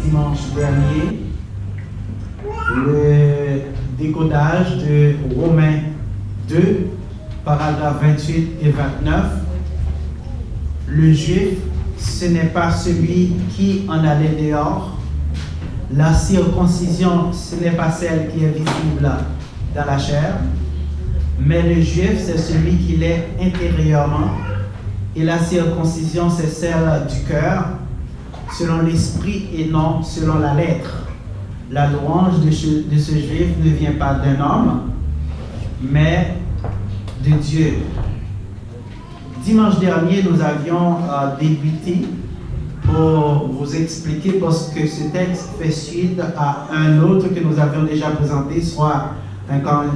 dimanche dernier le décodage de Romains 2, paragraphes 28 et 29. Le juif, ce n'est pas celui qui en allait dehors. La circoncision, ce n'est pas celle qui est visible dans la chair, mais le juif, c'est celui qui l'est intérieurement. Et la circoncision, c'est celle du cœur, selon l'esprit et non selon la lettre. La louange de ce juif ne vient pas d'un homme, mais de Dieu. Dimanche dernier, nous avions débuté pour vous expliquer, parce que ce texte fait suite à un autre que nous avions déjà présenté, soit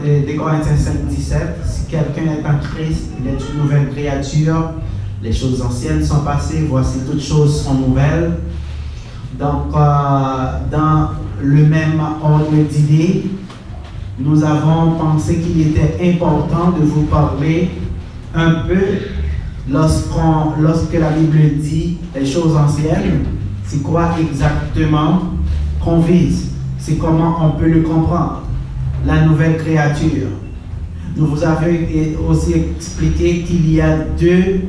des Corinthiens 5, 17. Si quelqu'un est en Christ, il est une nouvelle créature. Les choses anciennes sont passées, voici toutes choses sont nouvelles. Donc, dans le même ordre d'idées, nous avons pensé qu'il était important de vous parler un peu lorsque la Bible dit les choses anciennes, c'est quoi exactement qu'on vise, c'est comment on peut le comprendre, la nouvelle créature. Nous vous avons aussi expliqué qu'il y a deux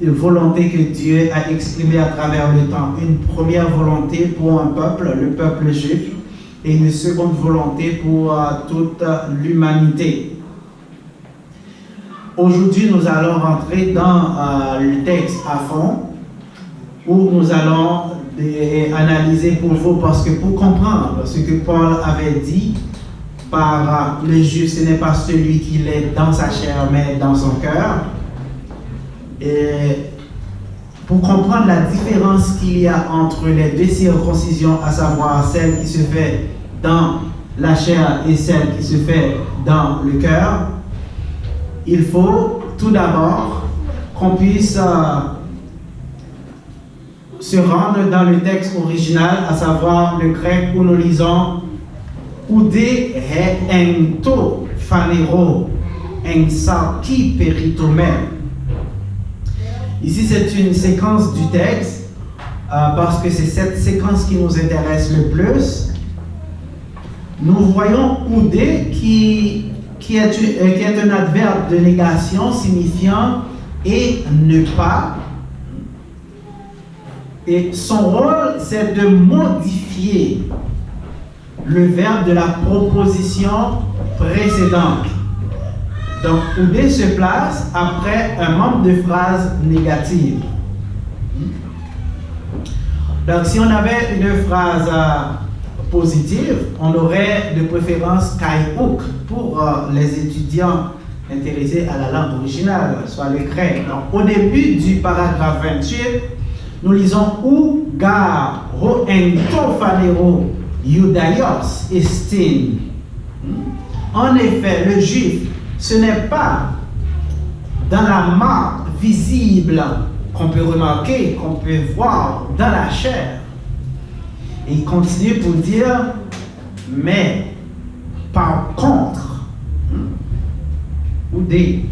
volontés que Dieu a exprimées à travers le temps. Une première volonté pour un peuple, le peuple juif, et une seconde volonté pour toute l'humanité. Aujourd'hui, nous allons rentrer dans le texte à fond, où nous allons analyser pour vous, parce que pour comprendre ce que Paul avait dit par le juif, ce n'est pas celui qui l'est dans sa chair, mais dans son cœur. Et pour comprendre la différence qu'il y a entre les deux circoncisions, à savoir celle qui se fait dans la chair et celle qui se fait dans le cœur, il faut tout d'abord qu'on puisse se rendre dans le texte original, à savoir le grec où nous lisons Oude he ento phanero en sarki peritomel. Ici, c'est une séquence du texte, parce que c'est cette séquence qui nous intéresse le plus. Nous voyons Oude qui est un adverbe de négation signifiant et ne pas. Et son rôle, c'est de modifier le verbe de la proposition précédente. Donc, Oude se place après un membre de phrase négative. Donc, si on avait une phrase positive, on aurait de préférence Kaihouk pour les étudiants intéressés à la langue originale, soit le grec. Donc, au début du paragraphe 28, nous lisons Ou gar ho entophanero Iudaios estin. En effet, le juif, ce n'est pas dans la marque visible qu'on peut remarquer, qu'on peut voir dans la chair. Et il continue pour dire, mais par contre, ou des.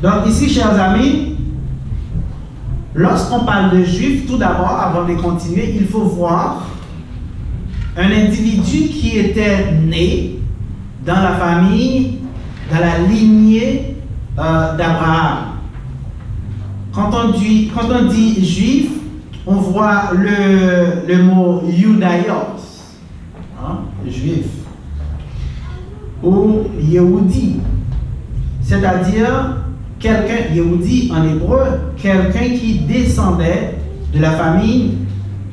Donc ici, chers amis, lorsqu'on parle de juif, tout d'abord, avant de continuer, il faut voir un individu qui était né dans la famille, dans la lignée d'Abraham. Quand on dit juif, on voit le mot Iudaios, juif, ou Yehudi, c'est-à-dire quelqu'un, Yehudi en hébreu, quelqu'un qui descendait de la famille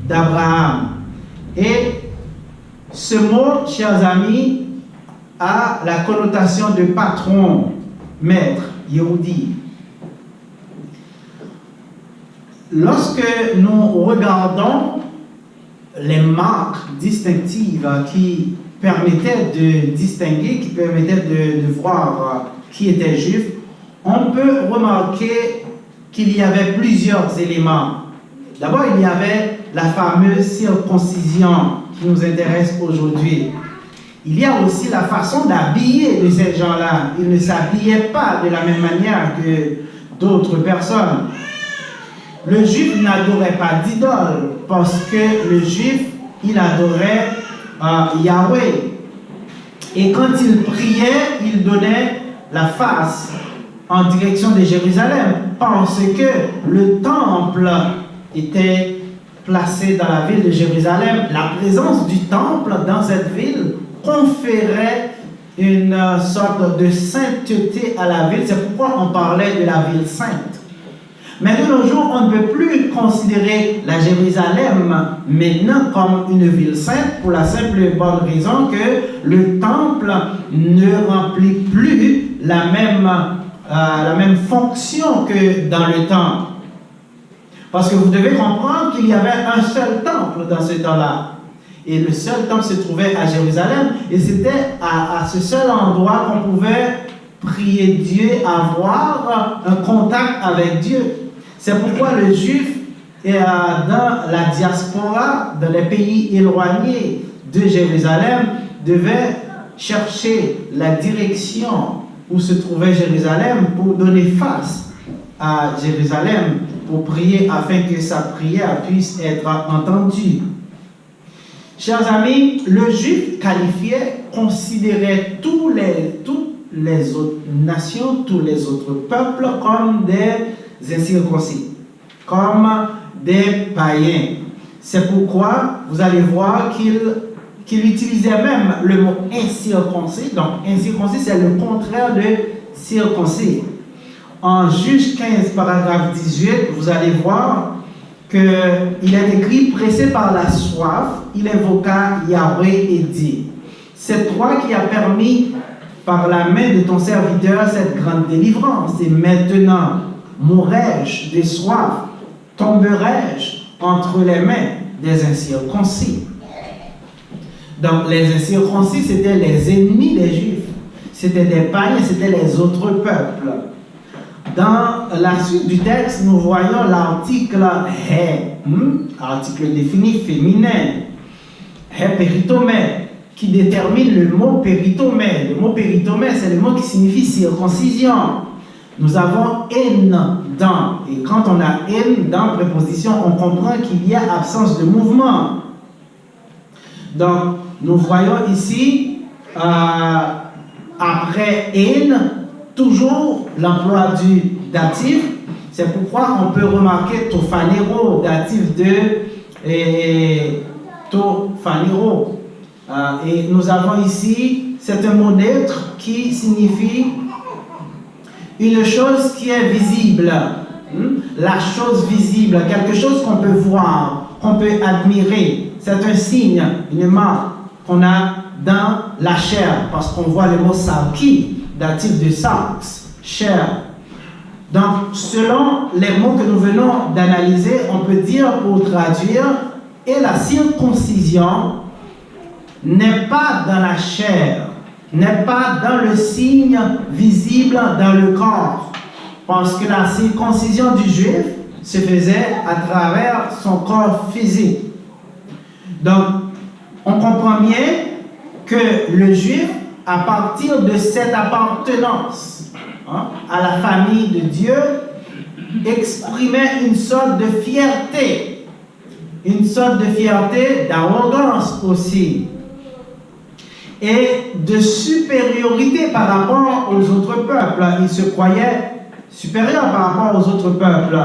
d'Abraham. Et ce mot, chers amis, a la connotation de patron, maître, Yehudi. Lorsque nous regardons les marques distinctives qui permettaient de distinguer, qui permettaient de voir qui était juif, on peut remarquer qu'il y avait plusieurs éléments. D'abord, il y avait la fameuse circoncision qui nous intéresse aujourd'hui. Il y a aussi la façon d'habiller de ces gens-là. Ils ne s'habillaient pas de la même manière que d'autres personnes. le juif n'adorait pas d'idole parce que le juif, il adorait Yahweh. Et quand il priait, il donnait la face en direction de Jérusalem parce que le temple était placé dans la ville de Jérusalem. La présence du temple dans cette ville conférait une sorte de sainteté à la ville. C'est pourquoi on parlait de la ville sainte. Mais de nos jours, on ne peut plus considérer la Jérusalem maintenant comme une ville sainte pour la simple et bonne raison que le temple ne remplit plus la même fonction que dans le temps. Parce que vous devez comprendre qu'il y avait un seul temple dans ce temps-là. Et le seul temple se trouvait à Jérusalem. Et c'était à ce seul endroit qu'on pouvait prier Dieu, avoir un contact avec Dieu. C'est pourquoi le juif dans la diaspora, dans les pays éloignés de Jérusalem, devait chercher la direction où se trouvait Jérusalem pour donner face à Jérusalem, pour prier afin que sa prière puisse être entendue. Chers amis, le juif qualifiait, considérait toutes les autres nations, tous les autres peuples comme des incirconcis, comme des païens. C'est pourquoi vous allez voir qu'il utilisait même le mot incirconcis. Donc, incirconcis, c'est le contraire de circoncis. En Juge 15, paragraphe 18, vous allez voir qu'il est écrit, pressé par la soif, il invoqua Yahweh et dit, c'est toi qui as permis par la main de ton serviteur cette grande délivrance, et maintenant mourrai-je de soif, tomberai-je entre les mains des incirconcis. Donc les incirconcis, c'était les ennemis des Juifs, c'était des païens, c'était les autres peuples. Dans la suite du texte, nous voyons l'article He, article défini féminin, He peritomé, qui détermine le mot peritomé. Le mot peritomé, c'est le mot qui signifie circoncision. Nous avons en dans, et quand on a en dans préposition, on comprend qu'il y a absence de mouvement. Donc, nous voyons ici, après en, toujours l'emploi du datif. C'est pourquoi on peut remarquer tofanero, datif de tofanero. Et nous avons ici, c'est un mot neutre qui signifie une chose qui est visible. La chose visible, quelque chose qu'on peut voir, qu'on peut admirer. C'est un signe, une marque qu'on a dans la chair, parce qu'on voit le mot sarki, datif de sarx, chair. Donc, selon les mots que nous venons d'analyser, on peut dire pour traduire, et la circoncision n'est pas dans la chair, n'est pas dans le signe visible dans le corps, parce que la circoncision du juif se faisait à travers son corps physique. Donc, on comprend bien que le juif, à partir de cette appartenance à la famille de Dieu, exprimait une sorte de fierté, d'arrogance aussi, et de supériorité par rapport aux autres peuples. Ils se croyaient supérieurs par rapport aux autres peuples.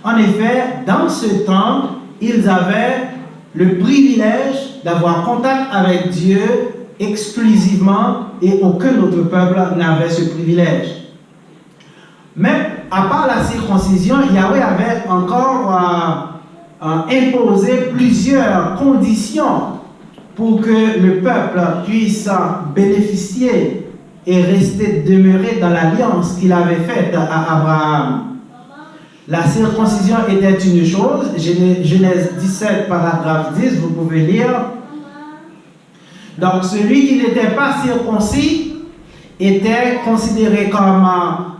En effet, dans ce temps, ils avaient le privilège d'avoir contact avec Dieu exclusivement, et aucun autre peuple n'avait ce privilège. Mais à part la circoncision, Yahweh avait encore imposé plusieurs conditions pour que le peuple puisse bénéficier et rester demeuré dans l'alliance qu'il avait faite à Abraham. La circoncision était une chose, Genèse 17, paragraphe 10, vous pouvez lire. Donc celui qui n'était pas circoncis était considéré comme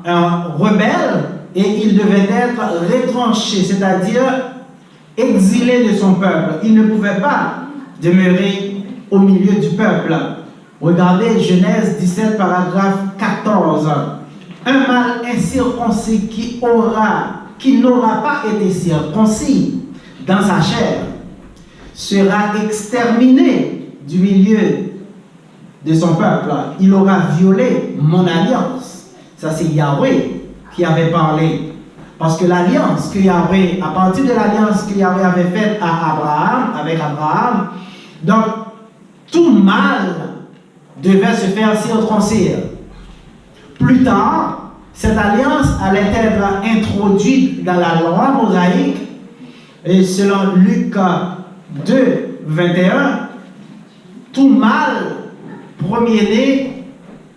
un rebelle et il devait être retranché, c'est-à-dire exilé de son peuple. Il ne pouvait pas demeurer au milieu du peuple. Regardez Genèse 17, paragraphe 14. Un mâle incirconcis qui aura qui n'aura pas été circoncis dans sa chair sera exterminé du milieu de son peuple. Il aura violé mon alliance. Ça, c'est Yahweh qui avait parlé. Parce que l'alliance que Yahweh, à partir de l'alliance que Yahweh avait faite avec Abraham, donc tout mal devait se faire circoncire. Plus tard, cette alliance allait être introduite dans la loi mosaïque, et selon Luc 2, 21, tout mâle premier-né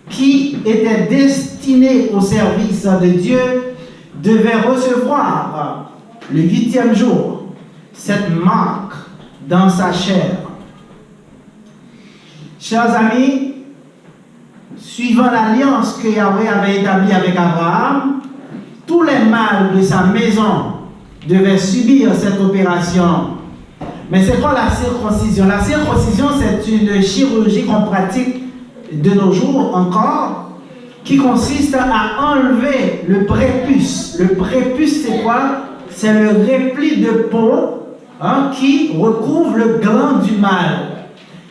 qui était destiné au service de Dieu devait recevoir le 8e jour cette marque dans sa chair. Chers amis, suivant l'alliance que Yahweh avait établie avec Abraham, tous les mâles de sa maison devaient subir cette opération. Mais c'est quoi la circoncision? La circoncision, c'est une chirurgie qu'on pratique de nos jours encore, qui consiste à enlever le prépuce. Le prépuce, c'est quoi? C'est le repli de peau qui recouvre le gland du mâle.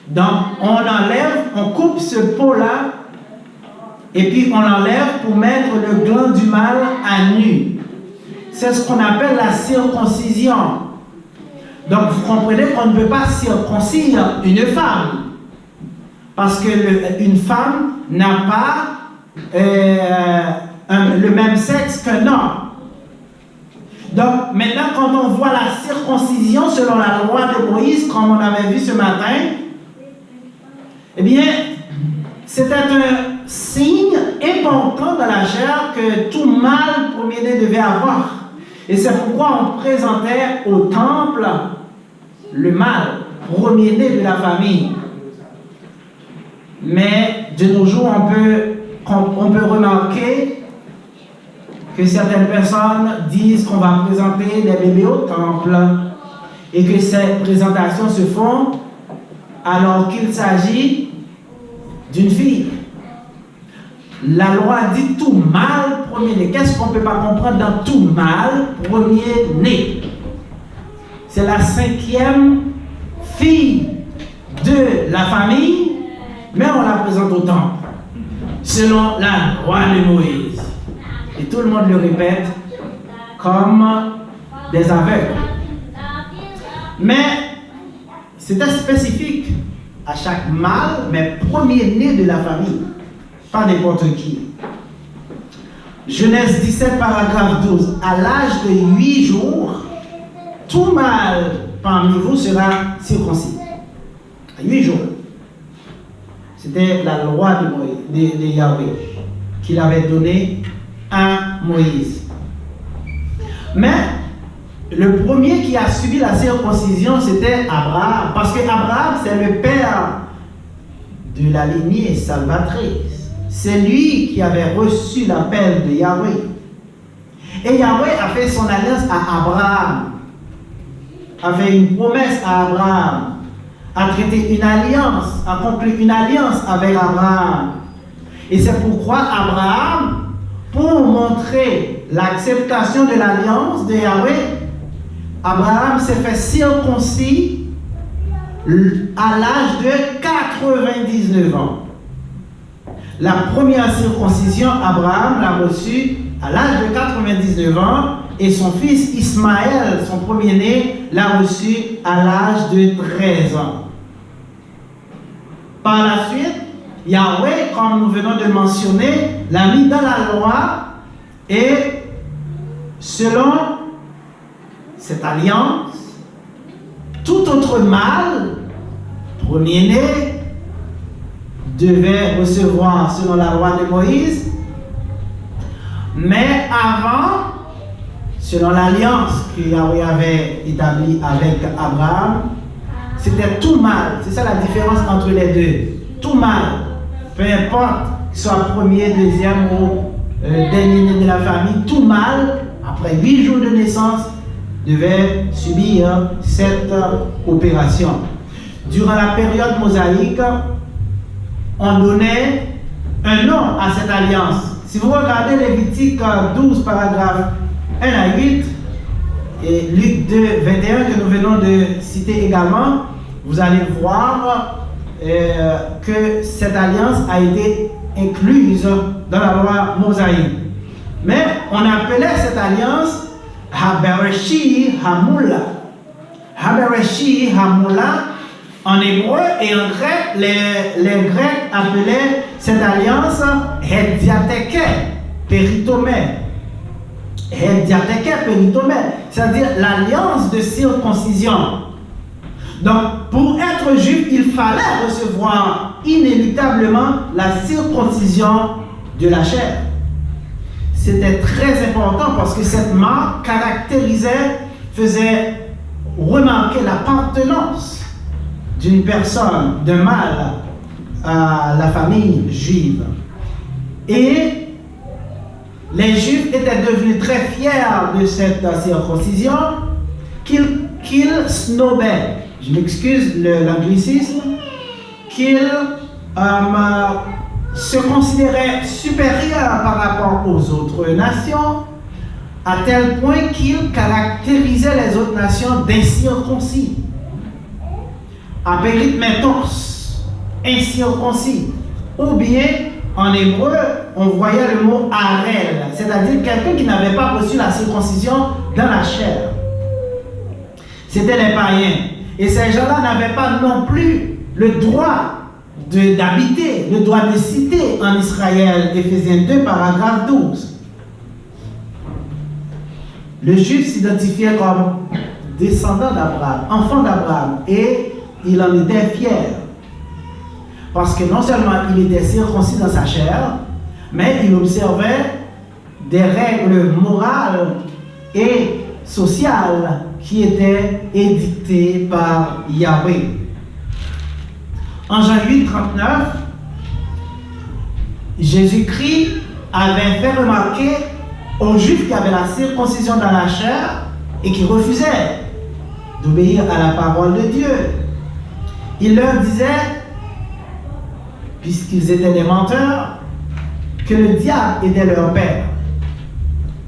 Donc, on enlève, on coupe ce pot-là, et puis on l'enlève pour mettre le gland du mâle à nu. C'est ce qu'on appelle la circoncision. Donc, vous comprenez qu'on ne peut pas circoncire une femme. Parce qu'une femme n'a pas le même sexe qu'un homme. Donc, maintenant, quand on voit la circoncision selon la loi de Moïse, comme on avait vu ce matin, eh bien, c'était un signe important dans la chair que tout mâle premier-né devait avoir. Et c'est pourquoi on présentait au temple le mâle premier-né de la famille. Mais de nos jours, on peut remarquer que certaines personnes disent qu'on va présenter des bébés au temple et que ces présentations se font alors qu'il s'agit d'une fille. La loi dit tout mâle premier-né. Qu'est-ce qu'on ne peut pas comprendre dans tout mâle premier-né? C'est la 5e fille de la famille, mais on la présente au temple, selon la loi de Moïse. Et tout le monde le répète comme des aveugles. Mais c'était spécifique à chaque mâle, mais premier-né de la famille, pas n'importe qui. Genèse 17, paragraphe 12. À l'âge de 8 jours, tout mâle parmi vous sera circoncis. À 8 jours. C'était la loi de Yahweh qu'il avait donnée à Moïse. Mais le premier qui a subi la circoncision, c'était Abraham. Parce que Abraham, c'est le père de la lignée salvatrice. C'est lui qui avait reçu l'appel de Yahweh. Et Yahweh a fait son alliance à Abraham, a fait une promesse à Abraham, a traité une alliance, a conclu une alliance avec Abraham. Et c'est pourquoi Abraham, pour montrer l'acceptation de l'alliance de Yahweh, Abraham s'est fait circoncis à l'âge de 99 ans. La première circoncision, Abraham l'a reçue à l'âge de 99 ans et son fils Ismaël, son premier-né, l'a reçu à l'âge de 13 ans. Par la suite, Yahweh, comme nous venons de le mentionner, l'a mis dans la loi et selon cette alliance, tout autre mâle, premier-né, devait recevoir selon la loi de Moïse, mais avant, selon l'alliance que Yahweh avait établie avec Abraham, c'était tout mâle. C'est ça la différence entre les deux. Tout mâle, peu importe qu'il soit premier, deuxième ou dernier de la famille, tout mâle, après 8 jours de naissance, devait subir cette opération. Durant la période mosaïque, on donnait un nom à cette alliance. Si vous regardez Lévitique 12, paragraphe 1 à 8 et Luc 2, 21 que nous venons de citer également, vous allez voir que cette alliance a été incluse dans la loi mosaïque. Mais on appelait cette alliance Habereshi Hamula. Habereshi Hamula en hébreu et en grec, les Grecs appelaient cette alliance Hediateke Peritomé. Hediateke Peritomé, c'est-à-dire l'alliance de circoncision. Donc, pour être juif, il fallait recevoir inéluctablement la circoncision de la chair. C'était très important parce que cette marque caractérisait, faisait remarquer l'appartenance d'une personne, d'un mâle, à la famille juive. Et les Juifs étaient devenus très fiers de cette circoncision qu'ils snobaient. Je m'excuse l'anglicisme, qu'ils se considéraient supérieurs par rapport aux autres nations, à tel point qu'ils caractérisaient les autres nations d'incirconcis. Apérithmétos, incirconcis. Ou bien, en hébreu, on voyait le mot arel, c'est-à-dire quelqu'un qui n'avait pas reçu la circoncision dans la chair. C'était les païens. Et ces gens-là n'avaient pas non plus le droit d'habiter, le droit de citer en Israël, Éphésiens 2, paragraphe 12. Le juif s'identifiait comme descendant d'Abraham, enfant d'Abraham, et il en était fier. Parce que non seulement il était circoncis dans sa chair, mais il observait des règles morales et sociales qui étaient édictées par Yahweh. En Jean 8, 39, Jésus-Christ avait fait remarquer aux Juifs qui avaient la circoncision dans la chair et qui refusaient d'obéir à la parole de Dieu. Il leur disait, puisqu'ils étaient des menteurs, que le diable était leur père.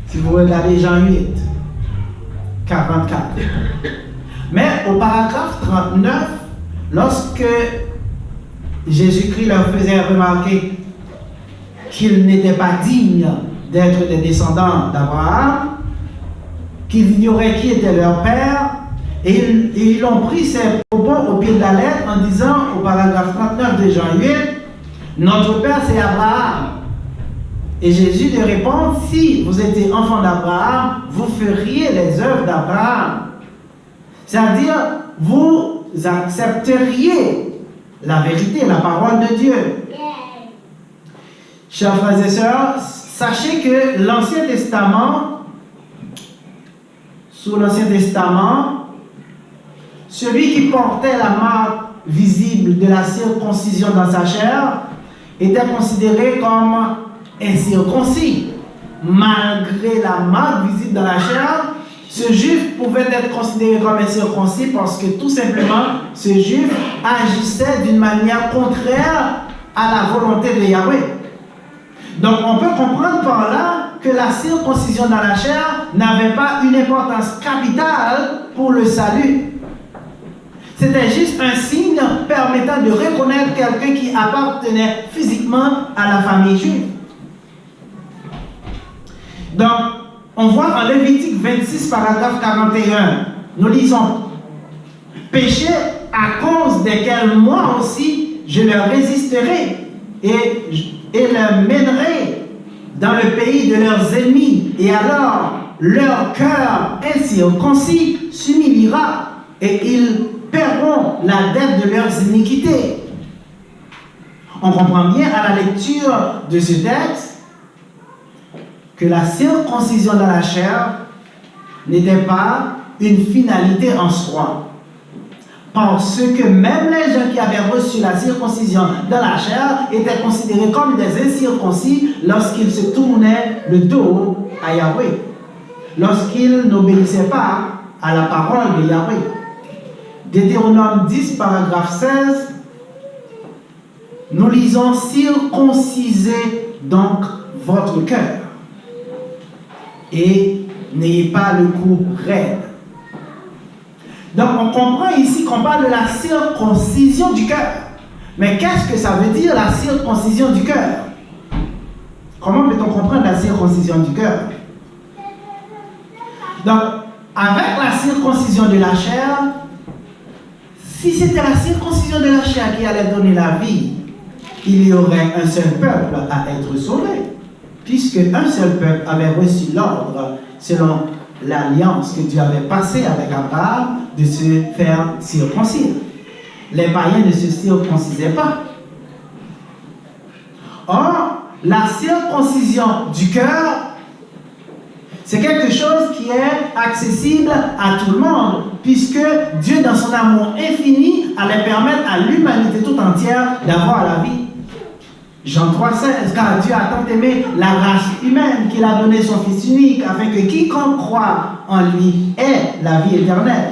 Si vous regardez Jean 8, 44. Mais au paragraphe 39, lorsque Jésus-Christ leur faisait remarquer qu'ils n'étaient pas dignes d'être des descendants d'Abraham, qu'ils ignoraient qui était leur père, et ils ont pris ces propos au pied de la lettre en disant au paragraphe 39 de Jean 8, notre père c'est Abraham. Et Jésus leur répond, si vous étiez enfant d'Abraham, vous feriez les œuvres d'Abraham. C'est-à-dire, vous accepteriez la vérité, la parole de Dieu. Chers frères et sœurs, sachez que l'Ancien Testament, sous l'Ancien Testament, celui qui portait la marque visible de la circoncision dans sa chair était considéré comme incirconcis. Malgré la marque visible dans la chair, ce juif pouvait être considéré comme incirconcis parce que tout simplement, ce juif agissait d'une manière contraire à la volonté de Yahweh. Donc on peut comprendre par là que la circoncision dans la chair n'avait pas une importance capitale pour le salut. C'était juste un signe permettant de reconnaître quelqu'un qui appartenait physiquement à la famille juive. Donc, on voit en Lévitique 26, paragraphe 41, nous lisons « Péché à cause desquels moi aussi je leur résisterai et les mènerai dans le pays de leurs ennemis, et alors leur cœur incirconcis s'humiliera et ils paieront la dette de leurs iniquités. » On comprend bien à la lecture de ce texte que la circoncision dans la chair n'était pas une finalité en soi. Parce que même les gens qui avaient reçu la circoncision dans la chair étaient considérés comme des incirconcis lorsqu'ils se tournaient le dos à Yahweh, lorsqu'ils n'obéissaient pas à la parole de Yahweh. Deutéronome 10, paragraphe 16, nous lisons « Circoncisez donc votre cœur. » et n'ayez pas le cou raide. Donc on comprend ici qu'on parle de la circoncision du cœur. Mais qu'est-ce que ça veut dire la circoncision du cœur? Comment peut-on comprendre la circoncision du cœur? Donc, avec la circoncision de la chair, si c'était la circoncision de la chair qui allait donner la vie, il y aurait un seul peuple à être sauvé, puisque un seul peuple avait reçu l'ordre, selon l'alliance que Dieu avait passée avec Abraham, de se faire circoncire. Les païens ne se circoncisaient pas. Or, la circoncision du cœur, c'est quelque chose qui est accessible à tout le monde, puisque Dieu, dans son amour infini, allait permettre à l'humanité tout entière d'avoir la vie. Jean 3,16, car Dieu a tant aimé la race humaine qu'il a donné son Fils unique, afin que quiconque croit en lui ait la vie éternelle.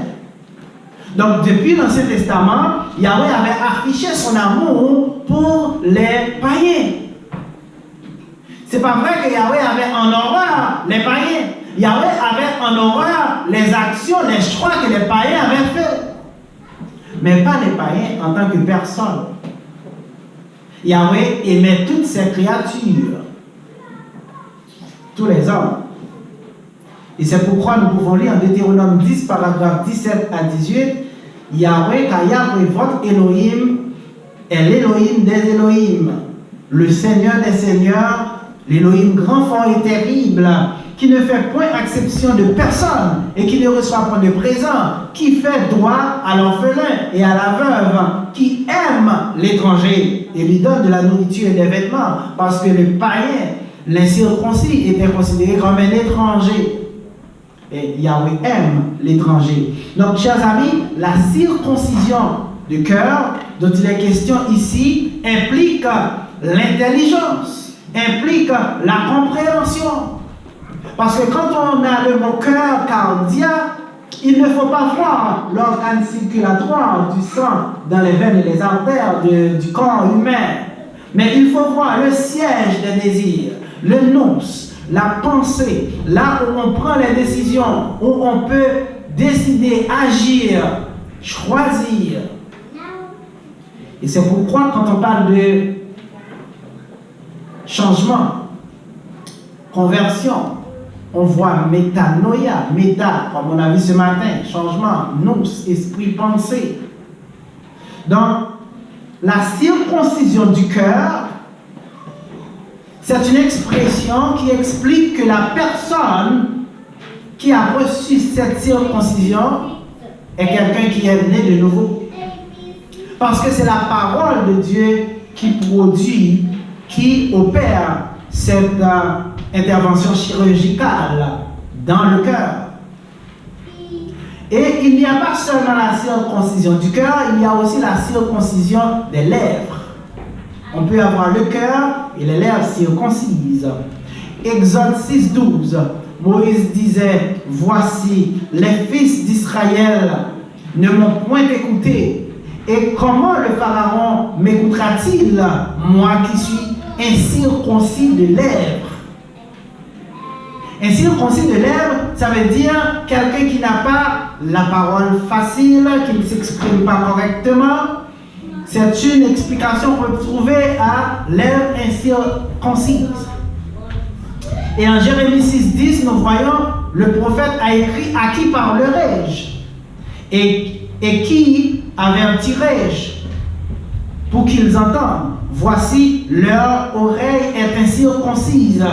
Donc, depuis l'Ancien Testament, Yahweh avait affiché son amour pour les païens. C'est pas vrai que Yahweh avait en horreur les païens. Yahweh avait en horreur les actions, les choix que les païens avaient faits. Mais pas les païens en tant que personne. Yahweh aimait toutes ses créatures, tous les hommes. Et c'est pourquoi nous pouvons lire en Deutéronome 10, paragraphe 17 à 18, Yahweh, car Yahweh, votre Elohim, est l'Elohim des Elohim, le Seigneur des Seigneurs, l'Elohim grand, fort et terrible, qui ne fait point exception de personne et qui ne reçoit point de présent, qui fait droit à l'orphelin et à la veuve, qui aime l'étranger et lui donne de la nourriture et des vêtements, parce que le païen, l'incirconcis, était considéré comme un étranger. Et Yahweh aime l'étranger. Donc, chers amis, la circoncision du cœur, dont il est question ici, implique l'intelligence, implique la compréhension. Parce que quand on a le mot cœur cardiaque, il ne faut pas voir l'organe circulatoire du sang dans les veines et les artères du corps humain. Mais il faut voir le siège des désirs, le nous, la pensée, là où on prend les décisions, où on peut décider, agir, choisir. Et c'est pourquoi quand on parle de changement, conversion, on voit métanoïa, méta, comme on a vu ce matin, changement, nous, esprit, pensée. Donc, la circoncision du cœur, c'est une expression qui explique que la personne qui a reçu cette circoncision est quelqu'un qui est né de nouveau. Parce que c'est la parole de Dieu qui produit, qui opère cette intervention chirurgicale dans le cœur. Et il n'y a pas seulement la circoncision du cœur, il y a aussi la circoncision des lèvres. On peut avoir le cœur et les lèvres circoncises. Exode 6,12, Moïse disait, « Voici, les fils d'Israël ne m'ont point écouté. Et comment le Pharaon m'écoutera-t-il, moi qui suis incirconcis de lèvres ?» Incirconcis de lèvres, ça veut dire quelqu'un qui n'a pas la parole facile, qui ne s'exprime pas correctement. C'est une explication qu'on peut trouver à lèvres incirconcises. Et en Jérémie 6,10, nous voyons, le prophète a écrit, « À qui parlerai-je? Et qui avertirai-je pour qu'ils entendent? Voici, leur oreille est incirconcise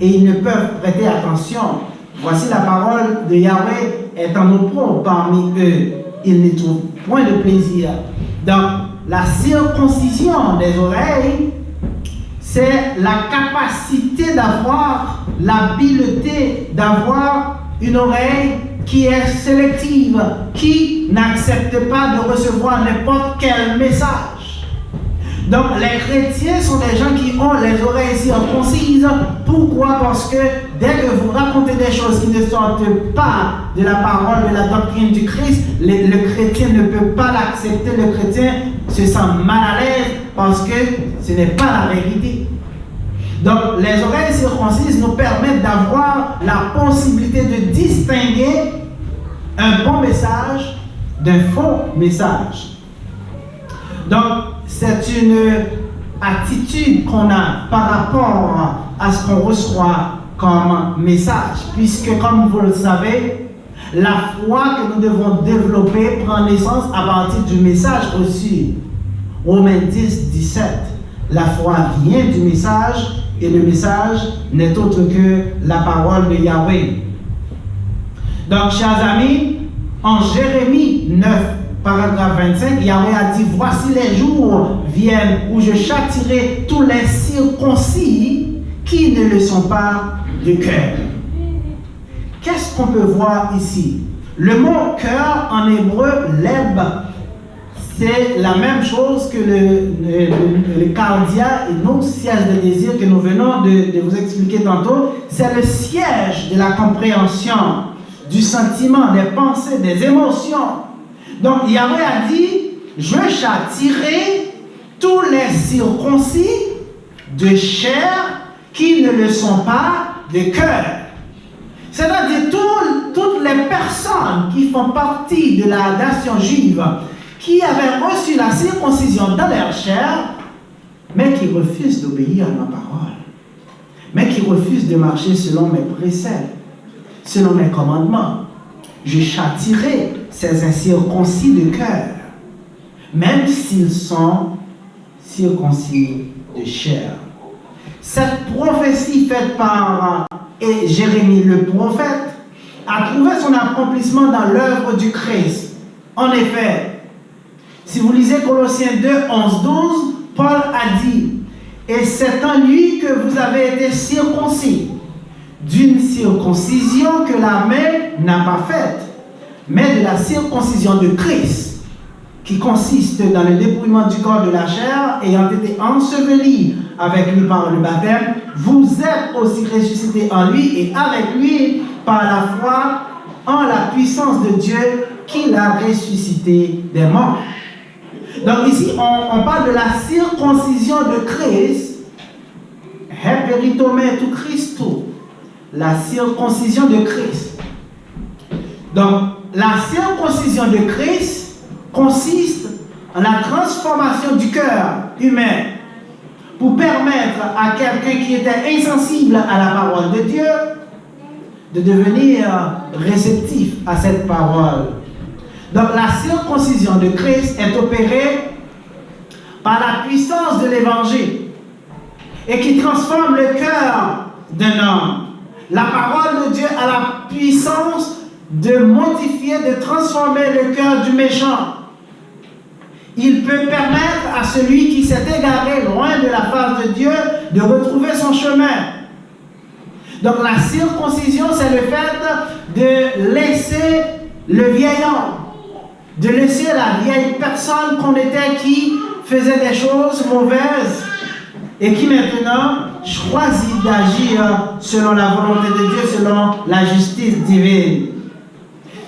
et ils ne peuvent prêter attention. Voici la parole de Yahweh est en opprobre parmi eux. Ils ne trouvent point de plaisir. » Donc, la circoncision des oreilles, c'est la capacité d'avoir l'habileté d'avoir une oreille qui est sélective, qui n'accepte pas de recevoir n'importe quel message. Donc les chrétiens sont des gens qui ont les oreilles circoncises. Pourquoi? Parce que dès que vous racontez des choses qui ne sortent pas de la parole, de la doctrine du Christ, le chrétien ne peut pas l'accepter. Le chrétien se sent mal à l'aise parce que ce n'est pas la vérité. Donc, les oreilles circoncises nous permettent d'avoir la possibilité de distinguer un bon message d'un faux message. Donc, c'est une attitude qu'on a par rapport à ce qu'on reçoit comme message, puisque, comme vous le savez, la foi que nous devons développer prend naissance à partir du message reçu. Romains 10, 17. La foi vient du message, et le message n'est autre que la parole de Yahweh. Donc, chers amis, en Jérémie 9, paragraphe 25, Yahweh a dit: voici les jours viennent où je châtierai tous les circoncis qui ne le sont pas de cœur. Qu'est-ce qu'on peut voir ici? Le mot cœur en hébreu, leb, c'est la même chose que le cardia et non siège de désir que nous venons de vous expliquer tantôt. C'est le siège de la compréhension, du sentiment, des pensées, des émotions. Donc Yahweh a dit: je châtierai tous les circoncis de chair qui ne le sont pas de cœur. C'est-à-dire toutes les personnes qui font partie de la nation juive, qui avaient reçu la circoncision dans leur chair, mais qui refusent d'obéir à ma parole, mais qui refusent de marcher selon mes préceptes, selon mes commandements. Je châtierai ces incirconcis de cœur, même s'ils sont circoncis de chair. Cette prophétie faite par Jérémie le prophète a trouvé son accomplissement dans l'œuvre du Christ. En effet, si vous lisez Colossiens 2, 11, 12, Paul a dit: et c'est en lui que vous avez été circoncis, d'une circoncision que la main n'a pas faite, mais de la circoncision de Christ, qui consiste dans le dépouillement du corps de la chair, ayant été enseveli avec lui par le baptême. Vous êtes aussi ressuscités en lui et avec lui par la foi en la puissance de Dieu qui l'a ressuscité des morts. Donc ici, on parle de la circoncision de Christ, Heperitome tu Christo, la circoncision de Christ. Donc, la circoncision de Christ consiste en la transformation du cœur humain pour permettre à quelqu'un qui était insensible à la parole de Dieu de devenir réceptif à cette parole. Donc la circoncision de Christ est opérée par la puissance de l'évangile et qui transforme le cœur d'un homme. La parole de Dieu a la puissance de modifier, de transformer le cœur du méchant. Il peut permettre à celui qui s'est égaré loin de la face de Dieu de retrouver son chemin. Donc la circoncision, c'est le fait de laisser le vieil homme, de laisser la vieille personne qu'on était qui faisait des choses mauvaises et qui maintenant choisit d'agir selon la volonté de Dieu, selon la justice divine.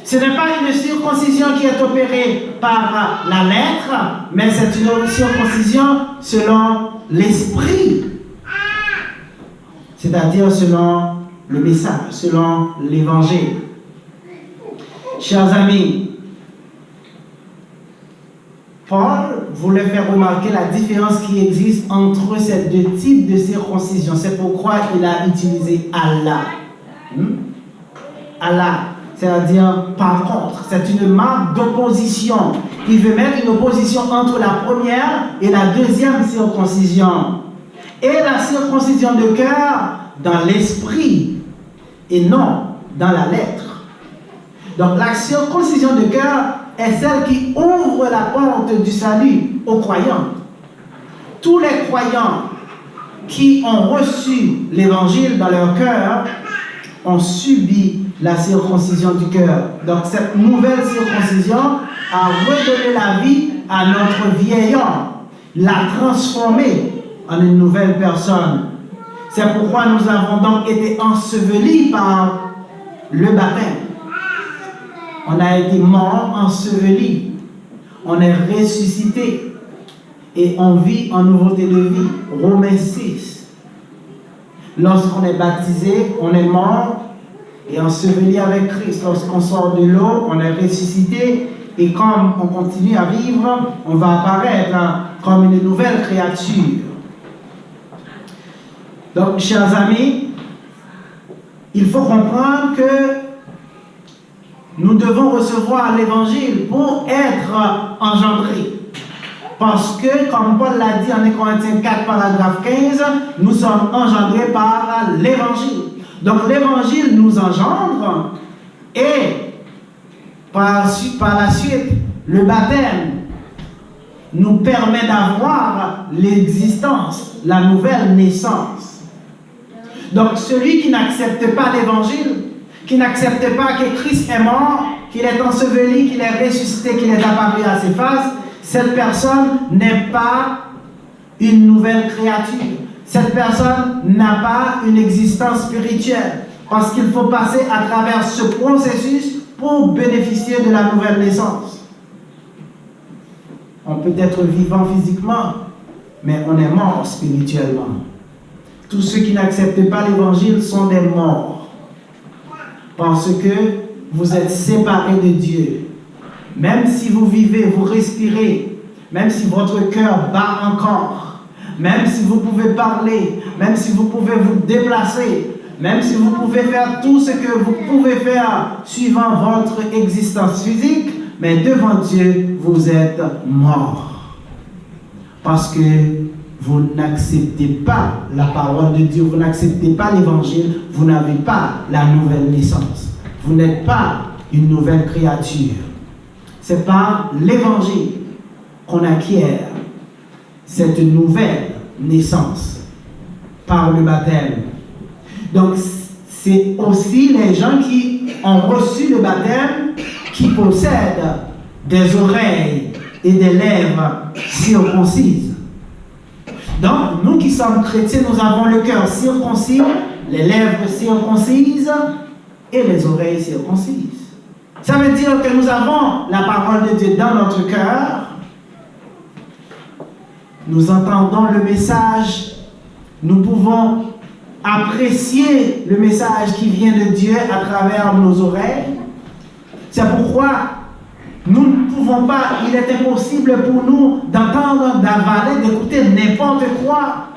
Ce n'est pas une circoncision qui est opérée par la lettre, mais c'est une circoncision selon l'esprit. C'est-à-dire selon le message, selon l'évangile. Chers amis, Paul voulait faire remarquer la différence qui existe entre ces deux types de circoncision. C'est pourquoi il a utilisé Allah. Allah, c'est-à-dire par contre, c'est une marque d'opposition. Il veut mettre une opposition entre la première et la deuxième circoncision. Et la circoncision de cœur dans l'esprit et non dans la lettre. Donc la circoncision de cœur est celle qui ouvre la porte du salut aux croyants. Tous les croyants qui ont reçu l'évangile dans leur cœur ont subi la circoncision du cœur. Donc cette nouvelle circoncision a redonné la vie à notre vieil homme, l'a transformé en une nouvelle personne. C'est pourquoi nous avons donc été ensevelis par le baptême. On a été mort, enseveli. On est ressuscité. Et on vit en nouveauté de vie. Romains 6. Lorsqu'on est baptisé, on est mort et enseveli avec Christ. Lorsqu'on sort de l'eau, on est ressuscité. Et comme on continue à vivre, on va apparaître comme une nouvelle créature. Donc, chers amis, il faut comprendre que nous devons recevoir l'Évangile pour être engendrés. Parce que, comme Paul l'a dit en 1 Corinthiens 4, paragraphe 15, nous sommes engendrés par l'Évangile. Donc, l'Évangile nous engendre et par la suite, le baptême nous permet d'avoir l'existence, la nouvelle naissance. Donc, celui qui n'accepte pas l'Évangile, qui n'accepte pas que Christ est mort, qu'il est enseveli, qu'il est ressuscité, qu'il est apparu à ses faces, cette personne n'est pas une nouvelle créature. Cette personne n'a pas une existence spirituelle. Parce qu'il faut passer à travers ce processus pour bénéficier de la nouvelle naissance. On peut être vivant physiquement, mais on est mort spirituellement. Tous ceux qui n'acceptent pas l'Évangile sont des morts. Parce que vous êtes séparés de Dieu. Même si vous vivez, vous respirez, même si votre cœur bat encore, même si vous pouvez parler, même si vous pouvez vous déplacer, même si vous pouvez faire tout ce que vous pouvez faire suivant votre existence physique, mais devant Dieu, vous êtes mort. Parce que vous n'acceptez pas la parole de Dieu, vous n'acceptez pas l'Évangile, vous n'avez pas la nouvelle naissance. Vous n'êtes pas une nouvelle créature. C'est par l'Évangile qu'on acquiert cette nouvelle naissance, par le baptême. Donc, c'est aussi les gens qui ont reçu le baptême qui possèdent des oreilles et des lèvres circoncises. Donc, nous qui sommes chrétiens, nous avons le cœur circoncis, les lèvres circoncises et les oreilles circoncises. Ça veut dire que nous avons la parole de Dieu dans notre cœur. Nous entendons le message. Nous pouvons apprécier le message qui vient de Dieu à travers nos oreilles. C'est pourquoi nous ne pouvons pas, il est impossible pour nous d'entendre, d'avaler, d'écouter n'importe quoi.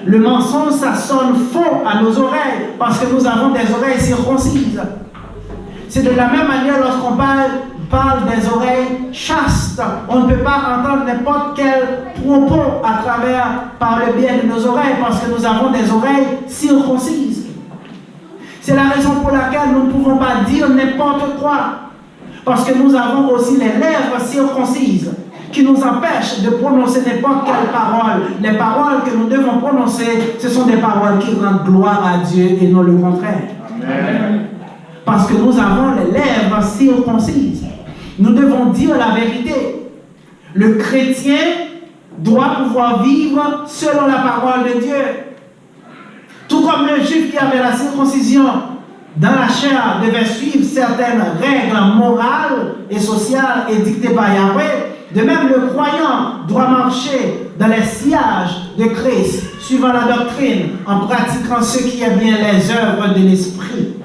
Le mensonge, ça sonne faux à nos oreilles parce que nous avons des oreilles circoncises. C'est de la même manière lorsqu'on parle des oreilles chastes. On ne peut pas entendre n'importe quel propos par le biais de nos oreilles parce que nous avons des oreilles circoncises. C'est la raison pour laquelle nous ne pouvons pas dire n'importe quoi. Parce que nous avons aussi les lèvres circoncises qui nous empêchent de prononcer n'importe quelle parole. Les paroles que nous devons prononcer, ce sont des paroles qui rendent gloire à Dieu et non le contraire. Amen. Parce que nous avons les lèvres circoncises. Nous devons dire la vérité. Le chrétien doit pouvoir vivre selon la parole de Dieu. Tout comme le juif qui avait la circoncision dans la chair devait suivre certaines règles morales et sociales édictées par Yahweh, de même le croyant doit marcher dans les sillages de Christ, suivant la doctrine, en pratiquant ce qui est bien les œuvres de l'Esprit.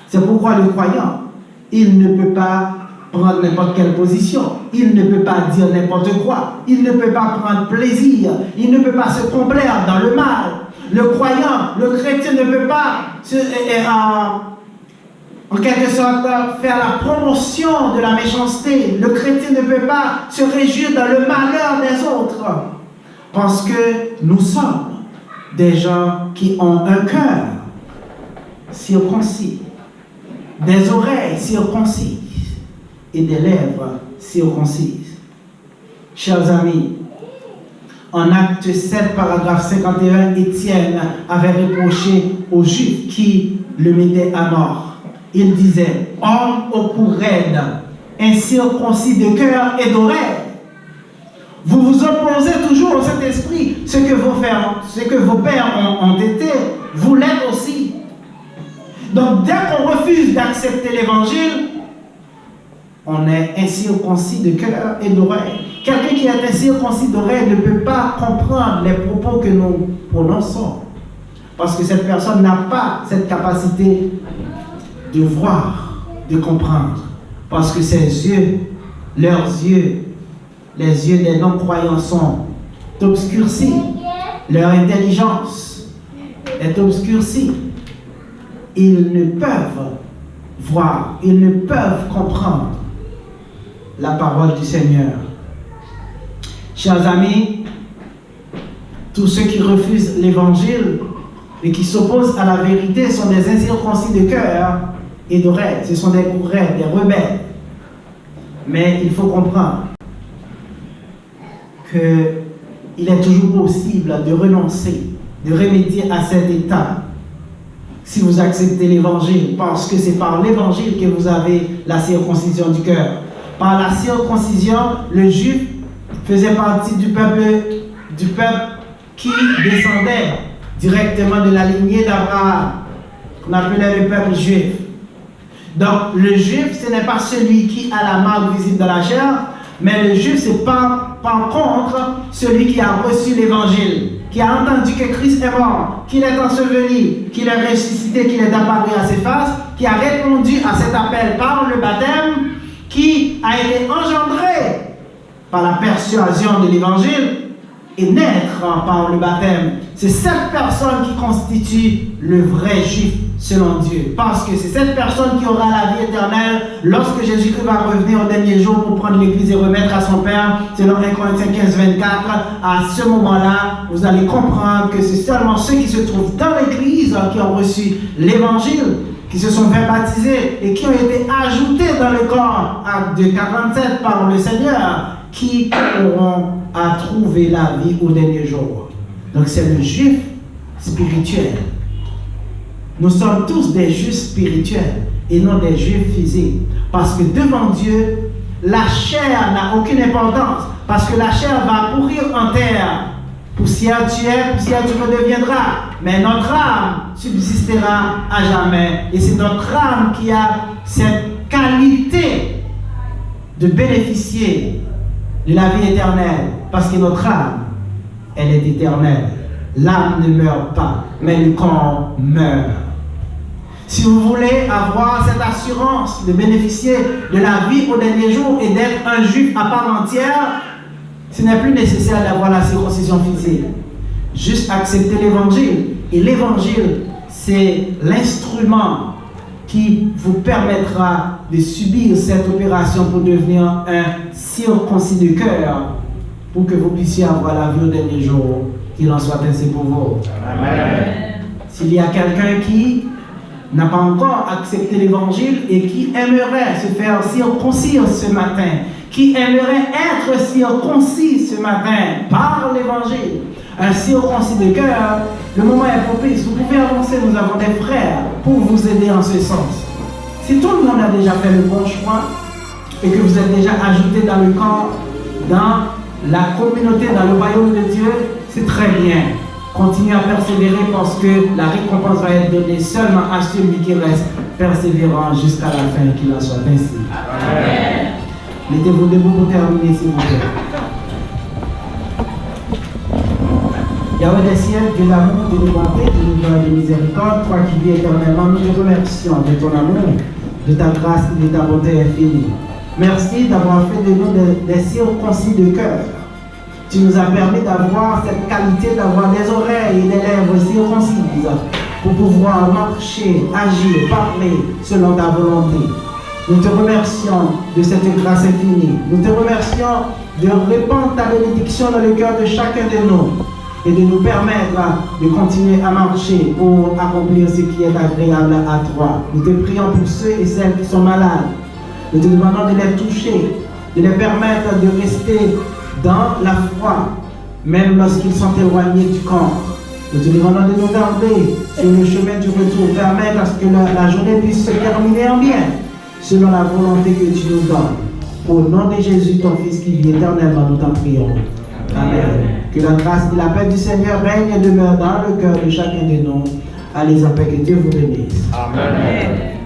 C'est pourquoi le croyant, il ne peut pas prendre n'importe quelle position, il ne peut pas dire n'importe quoi, il ne peut pas prendre plaisir, il ne peut pas se complaire dans le mal. Le croyant, le chrétien ne peut pas en quelque sorte faire la promotion de la méchanceté. Le chrétien ne peut pas se réjouir dans le malheur des autres. Parce que nous sommes des gens qui ont un cœur circoncis, des oreilles circoncises et des lèvres circoncises. Chers amis, en Acte 7, paragraphe 51, Étienne avait reproché aux Juifs qui le mettaient à mort. Il disait, « Homme au cou raide, incirconcis de cœur et d'oreille, vous vous opposez toujours au Saint-Esprit. Ce que vos pères ont été, vous l'êtes aussi. » Donc, dès qu'on refuse d'accepter l'Évangile, on est incirconcis de cœur et d'oreille. Quelqu'un qui est incirconcis d'oreille ne peut pas comprendre les propos que nous prononçons. Parce que cette personne n'a pas cette capacité de voir, de comprendre. Parce que ses yeux, leurs yeux, les yeux des non-croyants sont obscurcis. Leur intelligence est obscurcie. Ils ne peuvent voir, ils ne peuvent comprendre la parole du Seigneur. Chers amis, tous ceux qui refusent l'évangile et qui s'opposent à la vérité sont des incirconcis de cœur et d'oreilles. Ce sont des courets, des rebelles. Mais il faut comprendre qu'il est toujours possible de renoncer, de remédier à cet état si vous acceptez l'évangile, parce que c'est par l'évangile que vous avez la circoncision du cœur. Par la circoncision, le juif faisait partie du peuple qui descendait directement de la lignée d'Abraham, qu'on appelait le peuple juif. Donc, le juif, ce n'est pas celui qui a la marque visible dans la chair, mais le juif, c'est par contre celui qui a reçu l'évangile, qui a entendu que Christ est mort, qu'il est enseveli, qu'il est ressuscité, qu'il est apparu à ses faces, qui a répondu à cet appel par le baptême, qui a été engendré par la persuasion de l'évangile et naître par le baptême. C'est cette personne qui constitue le vrai juif selon Dieu. Parce que c'est cette personne qui aura la vie éternelle lorsque Jésus-Christ va revenir au dernier jour pour prendre l'Église et remettre à son Père, selon 1 Corinthiens 15, 24. À ce moment-là, vous allez comprendre que c'est seulement ceux qui se trouvent dans l'Église qui ont reçu l'Évangile, qui se sont fait baptiser et qui ont été ajoutés dans le corps, acte de 47 par le Seigneur, qui auront à trouver la vie au dernier jour. Donc c'est le juif spirituel. Nous sommes tous des juifs spirituels et non des juifs physiques. Parce que devant Dieu, la chair n'a aucune importance. Parce que la chair va pourrir en terre. Poussière tu es, poussière tu redeviendras. Mais notre âme subsistera à jamais. Et c'est notre âme qui a cette qualité de bénéficier de la vie éternelle. Parce que notre âme, elle est éternelle. L'âme ne meurt pas, mais le corps meurt. Si vous voulez avoir cette assurance de bénéficier de la vie au dernier jour et d'être un juif à part entière, ce n'est plus nécessaire d'avoir la circoncision physique. Juste accepter l'évangile. Et l'évangile, c'est l'instrument qui vous permettra de subir cette opération pour devenir un circoncis de cœur, pour que vous puissiez avoir la vie au dernier jour. Qu'il en soit ainsi pour vous. Amen. S'il y a quelqu'un qui n'a pas encore accepté l'évangile et qui aimerait se faire circoncire ce matin, qui aimerait être circoncis ce matin par l'évangile, un circoncis de cœur, le moment est propice. Vous pouvez avancer, nous avons des frères pour vous aider en ce sens. Si tout le monde a déjà fait le bon choix et que vous êtes déjà ajouté dans le corps, dans la communauté, dans le royaume de Dieu, c'est très bien. Continuez à persévérer parce que la récompense va être donnée seulement à celui qui reste persévérant jusqu'à la fin, qu'il en soit ainsi. Amen. Mettez-vous debout pour terminer, s'il vous plaît. Yahweh des ciels, Dieu d'amour, Dieu de bonté, Dieu de miséricorde, toi qui vis éternellement, nous te remercions de ton amour, de ta grâce et de ta bonté infinie. Merci d'avoir fait de nous des circoncis de cœur. Tu nous as permis d'avoir cette qualité, d'avoir des oreilles et des lèvres circoncises pour pouvoir marcher, agir, parler selon ta volonté. Nous te remercions de cette grâce infinie. Nous te remercions de répandre ta bénédiction dans le cœur de chacun de nous et de nous permettre de continuer à marcher pour accomplir ce qui est agréable à toi. Nous te prions pour ceux et celles qui sont malades. Nous te demandons de les toucher, de les permettre de rester dans la foi, même lorsqu'ils sont éloignés du corps. Nous te demandons de nous garder sur le chemin du retour, permettre à ce que la journée puisse se terminer en bien, selon la volonté que tu nous donnes. Au nom de Jésus, ton Fils qui vit éternellement, nous t'en prions. Amen. Que la grâce et la paix du Seigneur règne et demeure dans le cœur de chacun de nous. Allez en paix, que Dieu vous bénisse. Amen.